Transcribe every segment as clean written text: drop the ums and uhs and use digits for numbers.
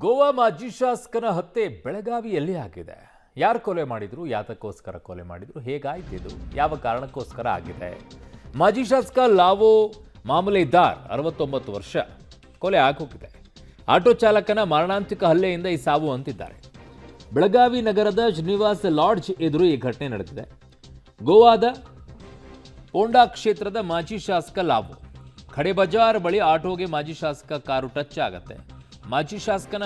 ಗೋವಾ ಮಾಜಿ ಶಾಸಕನ ಹತ್ಯೆ ಬೆಳಗಾವಿಯಲ್ಲಿ ಆಗಿದೆ. ಯಾರು ಕೊಲೆ ಮಾಡಿದ್ರು, ಯಾತಕ್ಕೋಸ್ಕರ ಕೊಲೆ ಮಾಡಿದ್ರು, ಹೇಗಾಯ್ತಿದು, ಯಾವ ಕಾರಣಕ್ಕೋಸ್ಕರ ಆಗಿದೆ? ಮಾಜಿ ಶಾಸಕ ಲಾವೋ ಮಾಮಲೆದಾರ್ 69 ವರ್ಷ ಕೊಲೆ ಆಗೋಗಿದೆ. ಆಟೋ ಚಾಲಕನ ಮಾರಣಾಂತಿಕ ಹಲ್ಲೆಯಿಂದ ಈ ಸಾವು ಅಂತಿದ್ದಾರೆ. ಬೆಳಗಾವಿ ನಗರದ ಶ್ರೀನಿವಾಸ್ ಲಾಡ್ಜ್ ಎದುರು ಈ ಘಟನೆ ನಡೆದಿದೆ. ಗೋವಾದ ಪೋಂಡಾ ಕ್ಷೇತ್ರದ ಮಾಜಿ ಶಾಸಕ ಲಾವೋ ಖಡೆ ಬಜಾರ್ ಬಳಿ ಆಟೋಗೆ ಮಾಜಿ ಶಾಸಕ ಕಾರು ಟಚ್ ಆಗತ್ತೆ. ಮಾಜಿ ಶಾಸಕನ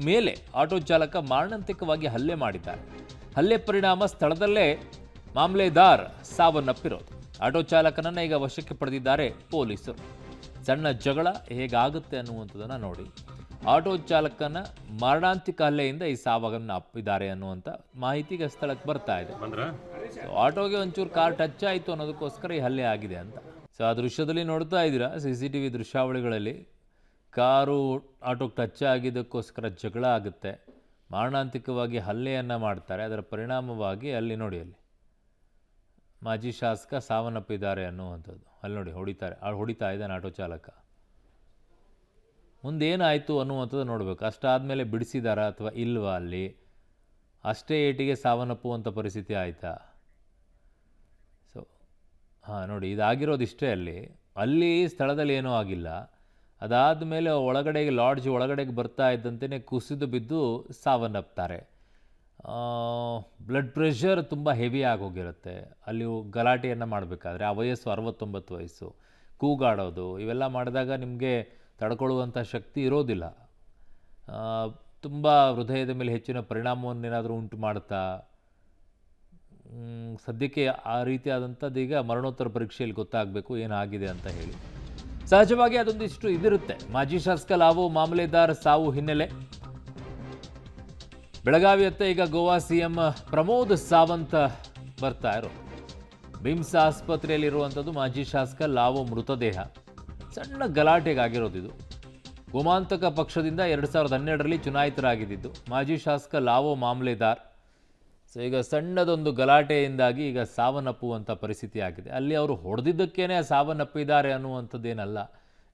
ಮೇಲೆ ಆಟೋ ಚಾಲಕ ಮಾರಣಾಂತಿಕವಾಗಿ ಹಲ್ಲೆ ಮಾಡಿದ್ದಾರೆ. ಹಲ್ಲೆ ಪರಿಣಾಮ ಸ್ಥಳದಲ್ಲೇ ಮಾಮಲೆದಾರ್ ಸಾವನ್ನಪ್ಪಿರೋದು. ಆಟೋ ಚಾಲಕನನ್ನ ಈಗ ವಶಕ್ಕೆ ಪಡೆದಿದ್ದಾರೆ ಪೊಲೀಸರು. ಸಣ್ಣ ಜಗಳ ಹೇಗಾಗುತ್ತೆ ಅನ್ನುವಂಥದ್ದನ್ನು ನೋಡಿ. ಆಟೋ ಚಾಲಕನ ಮಾರಣಾಂತಿಕ ಹಲ್ಲೆಯಿಂದ ಈ ಸಾವನ್ನು ಅಪ್ಪಿದ್ದಾರೆ ಅನ್ನುವಂಥ ಮಾಹಿತಿಗೆ ಸ್ಥಳಕ್ಕೆ ಬರ್ತಾ ಇದೆ. ಆಟೋಗೆ ಒಂಚೂರು ಕಾರ್ ಟಚ್ ಆಯಿತು ಅನ್ನೋದಕ್ಕೋಸ್ಕರ ಈ ಹಲ್ಲೆ ಆಗಿದೆ ಅಂತ. ಸೊ ಆ ದೃಶ್ಯದಲ್ಲಿ ನೋಡ್ತಾ ಇದ್ದೀರಾ, CCTV ದೃಶ್ಯಾವಳಿಗಳಲ್ಲಿ ಕಾರು ಆಟೋಗೆ ಟಚ್ ಆಗಿದ್ದಕ್ಕೋಸ್ಕರ ಜಗಳ ಆಗುತ್ತೆ, ಮಾರಣಾಂತಿಕವಾಗಿ ಹಲ್ಲೆಯನ್ನು ಮಾಡ್ತಾರೆ. ಅದರ ಪರಿಣಾಮವಾಗಿ ಅಲ್ಲಿ ನೋಡಿ, ಅಲ್ಲಿ ಮಾಜಿ ಶಾಸಕ ಸಾವನ್ನಪ್ಪಿದ್ದಾರೆ ಅನ್ನುವಂಥದ್ದು. ಅಲ್ಲಿ ನೋಡಿ ಹೊಡಿತಾ ಇದ್ದಾನೆ ಆಟೋ ಚಾಲಕ. ಮುಂದೇನಾಯಿತು ಅನ್ನುವಂಥದ್ದು ನೋಡಬೇಕು. ಅಷ್ಟಾದಮೇಲೆ ಬಿಡಿಸಿದಾರಾ ಅಥವಾ ಇಲ್ವಾ, ಅಲ್ಲಿ ಅಷ್ಟೇ ಏಟಿಗೆ ಸಾವನ್ನಪ್ಪುವಂಥ ಪರಿಸ್ಥಿತಿ ಆಯಿತಾ? ಸೊ ನೋಡಿ, ಇದಾಗಿರೋದಿಷ್ಟೇ. ಅಲ್ಲಿ ಸ್ಥಳದಲ್ಲಿ ಏನೂ ಆಗಿಲ್ಲ. ಅದಾದ ಮೇಲೆ ಒಳಗಡೆಗೆ ಲಾಡ್ಜ್ ಒಳಗಡೆಗೆ ಬರ್ತಾ ಇದ್ದಂತೆಯೇ ಕುಸಿದು ಬಿದ್ದು ಸಾವನ್ನಪ್ತಾರೆ. ಬ್ಲಡ್ ಪ್ರೆಷರ್ ತುಂಬ ಹೆವಿ ಆಗೋಗಿರುತ್ತೆ. ಅಲ್ಲಿ ಗಲಾಟೆಯನ್ನು ಮಾಡಬೇಕಾದ್ರೆ ಆ ವಯಸ್ಸು 69 ವಯಸ್ಸು, ಕೂಗಾಡೋದು ಇವೆಲ್ಲ ಮಾಡಿದಾಗ ನಿಮಗೆ ತಡ್ಕೊಳ್ಳುವಂಥ ಶಕ್ತಿ ಇರೋದಿಲ್ಲ. ತುಂಬ ಹೃದಯದ ಮೇಲೆ ಹೆಚ್ಚಿನ ಪರಿಣಾಮವನ್ನೇನಾದರೂ ಉಂಟು ಮಾಡ್ತಾ ಸದ್ಯಕ್ಕೆ ಆ ರೀತಿಯಾದಂಥದ್ದು ಈಗ ಮರಣೋತ್ತರ ಪರೀಕ್ಷೆಯಲ್ಲಿ ಗೊತ್ತಾಗಬೇಕು ಏನಾಗಿದೆ ಅಂತ ಹೇಳಿ. ಸಹಜವಾಗಿ ಅದೊಂದಿಷ್ಟು ಇದಿರುತ್ತೆ. ಮಾಜಿ ಶಾಸಕ ಲಾವೋ ಮಾಮಲೆದಾರ್ ಸಾವು ಹಿನ್ನೆಲೆ ಬೆಳಗಾವಿಯತ್ತ ಈಗ ಗೋವಾ CM ಪ್ರಮೋದ್ ಸಾವಂತ್ ಬರ್ತಾ ಇರೋದು. ಬಿಮ್ಸ್ ಆಸ್ಪತ್ರೆಯಲ್ಲಿರುವಂಥದ್ದು ಮಾಜಿ ಶಾಸಕ ಲಾವೋ ಮೃತದೇಹ. ಸಣ್ಣ ಗಲಾಟೆಗಾಗಿರೋದಿದು. ಗೋಮಾಂತಕ ಪಕ್ಷದಿಂದ 2012ರಲ್ಲಿ ಚುನಾಯಿತರಾಗಿದ್ದು ಮಾಜಿ ಶಾಸಕ ಲಾವೋ ಮಾಮಲೆದಾರ್. ಸೊ ಈಗ ಸಣ್ಣದೊಂದು ಗಲಾಟೆಯಿಂದಾಗಿ ಈಗ ಸಾವನ್ನಪ್ಪುವಂಥ ಪರಿಸ್ಥಿತಿ ಆಗಿದೆ. ಅಲ್ಲಿ ಅವರು ಹೊಡೆದಿದ್ದಕ್ಕೇನೆ ಸಾವನ್ನಪ್ಪಿದ್ದಾರೆ ಅನ್ನುವಂಥದ್ದೇನಲ್ಲ.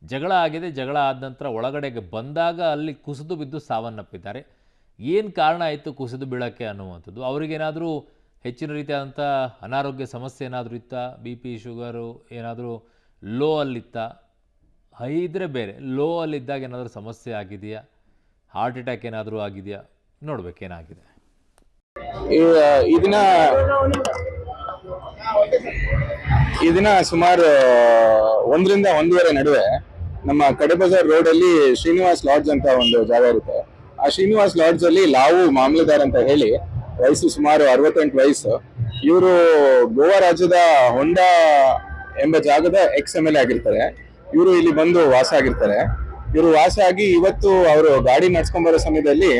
ಜಗಳ ಆಗಿದೆ. ಜಗಳ ಆದ ನಂತರ ಒಳಗಡೆಗೆ ಬಂದಾಗ ಅಲ್ಲಿ ಕುಸಿದು ಬಿದ್ದು ಸಾವನ್ನಪ್ಪಿದ್ದಾರೆ. ಏನು ಕಾರಣ ಆಯಿತು ಕುಸಿದು ಬೀಳೋಕ್ಕೆ ಅನ್ನುವಂಥದ್ದು, ಅವರಿಗೇನಾದರೂ ಹೆಚ್ಚಿನ ರೀತಿಯಾದಂಥ ಅನಾರೋಗ್ಯ ಸಮಸ್ಯೆ ಏನಾದರೂ ಇತ್ತಾ, BP ಶುಗರು ಏನಾದರೂ ಲೋ ಅಲ್ಲಿತ್ತಾ? ಹೈ ಇದ್ದರೆ ಬೇರೆ, ಲೋ ಅಲ್ಲಿದ್ದಾಗ ಏನಾದರೂ ಸಮಸ್ಯೆ ಆಗಿದೆಯಾ, ಹಾರ್ಟ್ ಅಟ್ಯಾಕ್ ಏನಾದರೂ ಆಗಿದೆಯಾ, ನೋಡಬೇಕೇನಾಗಿದೆ. ಈ ದಿನ ಸುಮಾರು 1 ರಿಂದ 1:30 ನಡುವೆ ನಮ್ಮ ಕಡೆ ಬಜಾರ್ ರೋಡ್ ಅಲ್ಲಿ ಶ್ರೀನಿವಾಸ್ ಲಾಡ್ಜ್ ಅಂತ ಒಂದು ಜಾಗ ಇರುತ್ತೆ. ಆ ಶ್ರೀನಿವಾಸ್ ಲಾಡ್ಜ್ ಅಲ್ಲಿ ಲಾವು ಮಾಮಲೆದಾರ್ ಅಂತ ಹೇಳಿ, ವಯಸ್ಸು ಸುಮಾರು 68 ವಯಸ್ಸು. ಇವರು ಗೋವಾ ರಾಜ್ಯದ ಹೊಂಡಾ ಎಂಬ ಜಾಗದ XMLA ಆಗಿರ್ತಾರೆ. ಇವರು ಇಲ್ಲಿ ಬಂದು ವಾಸ ಆಗಿರ್ತಾರೆ. ಇವರು ವಾಸ ಆಗಿ ಇವತ್ತು ಅವರು ಗಾಡಿ ನಡ್ಸ್ಕೊಂಡ್ ಬರೋ ಸಮಯದಲ್ಲಿ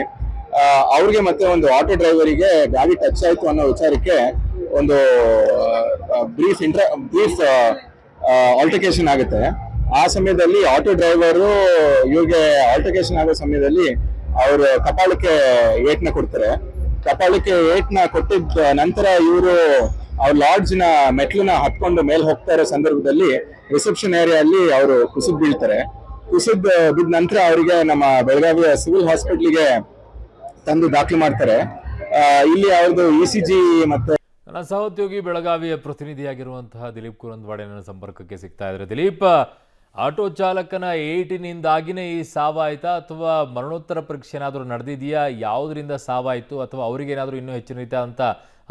ಅವ್ರಿಗೆ ಮತ್ತೆ ಒಂದು ಆಟೋ ಡ್ರೈವರಿಗೆ ಗಾಡಿ ಟಚ್ ಆಯ್ತು ಅನ್ನೋ ವಿಚಾರಕ್ಕೆ ಒಂದು ಬ್ರೀಫ್ ಆಲ್ಟರ್ಕೇಶನ್ ಆಗುತ್ತೆ. ಆ ಸಮಯದಲ್ಲಿ ಆಟೋ ಡ್ರೈವರು ಇವ್ರಿಗೆ ಆಲ್ಟರ್ಕೇಶನ್ ಆಗೋ ಸಮಯದಲ್ಲಿ ಅವರು ಕಪಾಳಕ್ಕೆ ಏಟ್ನ ಕೊಡ್ತಾರೆ. ಕಪಾಳಕ್ಕೆ ಏಟ್ನ ಕೊಟ್ಟಿದ್ದ ನಂತರ ಇವರು ಅವ್ರ ಲಾಡ್ಜ್ನ ಮೆಟ್ಲನ್ನ ಹತ್ಕೊಂಡು ಮೇಲೆ ಹೋಗ್ತಾ ಇರೋ ಸಂದರ್ಭದಲ್ಲಿ ರಿಸೆಪ್ಷನ್ ಏರಿಯಾದಲ್ಲಿ ಅವರು ಕುಸಿದ್ ಬೀಳ್ತಾರೆ. ಕುಸಿದ್ ಬಿದ್ದ ನಂತರ ಅವರಿಗೆ ನಮ್ಮ ಬೆಳಗಾವಿಯ ಸಿವಿಲ್ ಹಾಸ್ಪಿಟ್ಲಿಗೆ ತಂದು ದಾಖಲು ಮಾಡ್ತಾರೆ. ಇಲ್ಲಿ ಅವ್ರದ್ದು ECG ಮತ್ತೆ ನನ್ನ ಸಹೋದ್ಯೋಗಿ ಬೆಳಗಾವಿಯ ಪ್ರತಿನಿಧಿಯಾಗಿರುವಂತಹ ದಿಲೀಪ್ ಕುರಂದ್ವಾಡೆ ನನ್ನ ಸಂಪರ್ಕಕ್ಕೆ ಸಿಗ್ತಾ ಇದ್ದಾರೆ. ದಿಲೀಪ್, ಆಟೋ ಚಾಲಕನ ಏಟಿನಿಂದಾಗಿನೇ ಈ ಸಾವಾಯ್ತಾ ಅಥವಾ ಮರಣೋತ್ತರ ಪರೀಕ್ಷೆ ಏನಾದರೂ ನಡೆದಿದೆಯಾ? ಯಾವುದರಿಂದ ಸಾವಾಯಿತು ಅಥವಾ ಅವರಿಗೇನಾದರೂ ಇನ್ನೂ ಹೆಚ್ಚಿನ ರೀತಿಯಾದಂಥ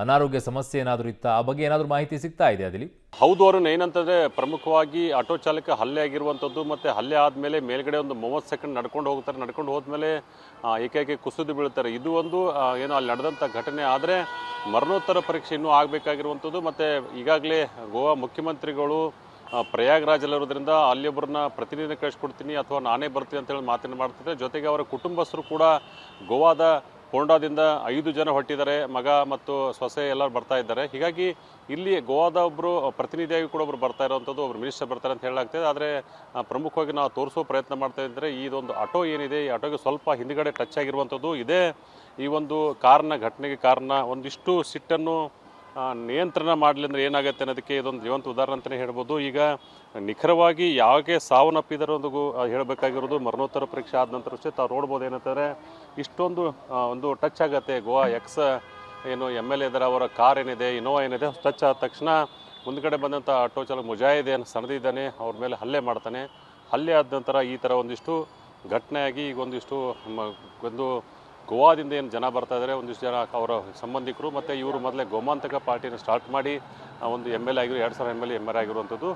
ಅನಾರೋಗ್ಯ ಸಮಸ್ಯೆ ಏನಾದರೂ ಇತ್ತಾ? ಆ ಬಗ್ಗೆ ಏನಾದರೂ ಮಾಹಿತಿ ಸಿಗ್ತಾ ಇದೆಯಾ ದಿಲೀಪ್? ಹೌದು ಅರುಣ್, ಏನಂತಂದ್ರೆ ಪ್ರಮುಖವಾಗಿ ಆಟೋ ಚಾಲಕ ಹಲ್ಲೆ ಆಗಿರುವಂಥದ್ದು, ಮತ್ತೆ ಹಲ್ಲೆ ಆದಮೇಲೆ ಮೇಲ್ಗಡೆ ಒಂದು 30 ಸೆಕೆಂಡ್ ನಡ್ಕೊಂಡು ಹೋಗ್ತಾರೆ. ನಡ್ಕೊಂಡು ಹೋದ್ಮೇಲೆ ಏಕಾಏಕಿ ಕುಸಿದು ಬೀಳ್ತಾರೆ. ಇದು ಒಂದು ಏನೋ ಅಲ್ಲಿ ನಡೆದಂಥ ಘಟನೆ. ಆದರೆ ಮರಣೋತ್ತರ ಪರೀಕ್ಷೆ ಇನ್ನೂ ಆಗಬೇಕಾಗಿರುವಂಥದ್ದು. ಮತ್ತು ಈಗಾಗಲೇ ಗೋವಾ ಮುಖ್ಯಮಂತ್ರಿಗಳು ಪ್ರಯಾಗ್ರಾಜಲ್ಲಿರೋದ್ರಿಂದ ಅಲ್ಲಿಯೊಬ್ಬರನ್ನ ಪ್ರತಿನಿಧಿ ಕಳಿಸ್ಕೊಡ್ತೀನಿ ಅಥವಾ ನಾನೇ ಬರ್ತೀನಿ ಅಂತೇಳಿ ಮಾತನ್ನು ಮಾಡ್ತಿದ್ದಾರೆ. ಜೊತೆಗೆ ಅವರ ಕುಟುಂಬಸ್ಥರು ಕೂಡ ಗೋವಾದ ಪೋಂಡಾದಿಂದ 5 ಜನ ಹೊರಟಿದ್ದಾರೆ. ಮಗ ಮತ್ತು ಸೊಸೆ ಎಲ್ಲರೂ ಬರ್ತಾ ಇದ್ದಾರೆ. ಹೀಗಾಗಿ ಇಲ್ಲಿ ಗೋವಾದ ಒಬ್ಬರು ಪ್ರತಿನಿಧಿಯಾಗಿ ಕೂಡ ಒಬ್ಬರು ಬರ್ತಾ ಇರುವಂಥದ್ದು, ಒಬ್ಬರು ಮಿನಿಸ್ಟರ್ ಬರ್ತಾರೆ ಅಂತ ಹೇಳಲಾಗ್ತದೆ. ಆದರೆ ಪ್ರಮುಖವಾಗಿ ನಾವು ತೋರಿಸೋ ಪ್ರಯತ್ನ ಮಾಡ್ತಾ ಇದ್ದರೆ ಇದೊಂದು ಆಟೋ ಏನಿದೆ, ಈ ಆಟೋಗೆ ಸ್ವಲ್ಪ ಹಿಂದ್ಗಡೆ ಟಚ್ ಆಗಿರುವಂಥದ್ದು ಇದೇ ಈ ಒಂದು ಘಟನೆಗೆ ಕಾರಣ. ಒಂದಿಷ್ಟು ಸಿಟ್ಟನ್ನು ನಿಯಂತ್ರಣ ಮಾಡಲಿ ಅಂದರೆ ಏನಾಗುತ್ತೆ ಅನ್ನೋದಕ್ಕೆ ಇದೊಂದು ಜೀವಂತ ಉದಾಹರಣೆ ಅಂತಲೇ ಹೇಳ್ಬೋದು. ಈಗ ನಿಖರವಾಗಿ ಯಾವಾಗೆ ಸಾವನ್ನಪ್ಪಿದರೊಂದು ಹೇಳಬೇಕಾಗಿರೋದು ಮರಣೋತ್ತರ ಪರೀಕ್ಷೆ ಆದ ನಂತರ ಅಷ್ಟೇ ತಾವು ನೋಡ್ಬೋದು. ಏನಂತಾರೆ ಇಷ್ಟೊಂದು ಒಂದು ಟಚ್ ಆಗುತ್ತೆ. ಗೋವಾ ಎಕ್ಸ್ ಏನು MLA ಇದ್ದಾರೆ, ಅವರ ಕಾರ್ ಏನಿದೆ, ಇನೋವಾ ಏನಿದೆ, ಟಚ್ ಆದ ತಕ್ಷಣ ಮುಂದ್ಗಡೆ ಬಂದಂಥ ಆಟೋ ಚಾಲಕ ಮುಜಾಹಿದೇನ್ ಸಣದಿದ್ದಾನೆ, ಅವ್ರ ಮೇಲೆ ಹಲ್ಲೆ ಮಾಡ್ತಾನೆ. ಹಲ್ಲೆ ಆದ ನಂತರ ಈ ಥರ ಒಂದಿಷ್ಟು ಘಟನೆಯಾಗಿ ಈಗ ಒಂದಿಷ್ಟು ಒಂದು ಗೋವಾದಿಂದ ಏನು ಜನ ಬರ್ತಾ ಇದ್ದಾರೆ, ಒಂದಿಷ್ಟು ಜನ ಅವರ ಸಂಬಂಧಿಕರು ಮತ್ತು ಇವರು ಮೊದಲೇ ಗೋಮಾಂತಕ ಪಾರ್ಟಿನ ಸ್ಟಾರ್ಟ್ ಮಾಡಿ ಒಂದು MLA ಆಗಿರೋ 2000 MLA MR ಆಗಿರುವಂಥದ್ದು.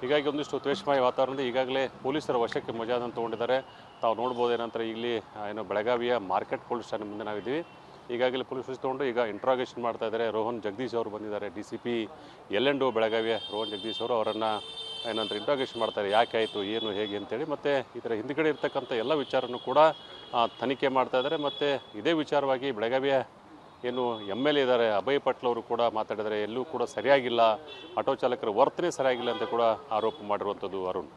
ಹೀಗಾಗಿ ಒಂದಿಷ್ಟು ದ್ವೇಷಮಯ ವಾತಾವರಣದ ಈಗಾಗಲೇ ಪೊಲೀಸರ ವಶಕ್ಕೆ ಮುಜಾದನ್ನು ತೊಗೊಂಡಿದ್ದಾರೆ. ತಾವು ನೋಡ್ಬೋದು. ಏನಂತಾರೆ ಇಲ್ಲಿ ಏನು ಬೆಳಗಾವಿಯ ಮಾರ್ಕೆಟ್ ಪೊಲೀಸ್ ಠಾಣೆ ಮುಂದೆ ನಾವಿದ್ದೀವಿ. ಈಗಾಗಲೇ ಪೊಲೀಸ್ ತೊಗೊಂಡು ಈಗ ಇಂಟ್ರಾಗೇಷನ್ ಮಾಡ್ತಾ ಇದ್ದಾರೆ. ರೋಹನ್ ಜಗದೀಶ್ ಅವರು ಬಂದಿದ್ದಾರೆ, DCP L&O ಬೆಳಗಾವಿಯ ರೋಹನ್ ಜಗದೀಶ್ ಅವರು. ಅವರನ್ನು ಏನಂತಾರೆ ಇಂಟ್ರಾಗೇಷನ್ ಮಾಡ್ತಾರೆ, ಯಾಕೆ ಆಯಿತು, ಏನು ಹೇಗೆ ಅಂತೇಳಿ. ಮತ್ತು ಇದರ ಹಿಂದ್ಗಡೆ ಇರ್ತಕ್ಕಂಥ ಎಲ್ಲ ವಿಚಾರನೂ ಕೂಡ ತನಿಖೆ ಮಾಡ್ತಾ ಇದ್ದಾರೆ. ಮತ್ತು ಇದೇ ವಿಚಾರವಾಗಿ ಬೆಳಗಾವಿಯ ಏನು MLA ಇದ್ದಾರೆ ಅಭಯ್ ಪಟ್ಲ್ ಅವರು ಕೂಡ ಮಾತಾಡಿದರೆ ಎಲ್ಲೂ ಕೂಡ ಸರಿಯಾಗಿಲ್ಲ, ಆಟೋ ಚಾಲಕರ ವರ್ತನೆ ಸರಿಯಾಗಿಲ್ಲ ಅಂತ ಕೂಡ ಆರೋಪ ಮಾಡಿರುವಂಥದ್ದು. ಅರುಣ್.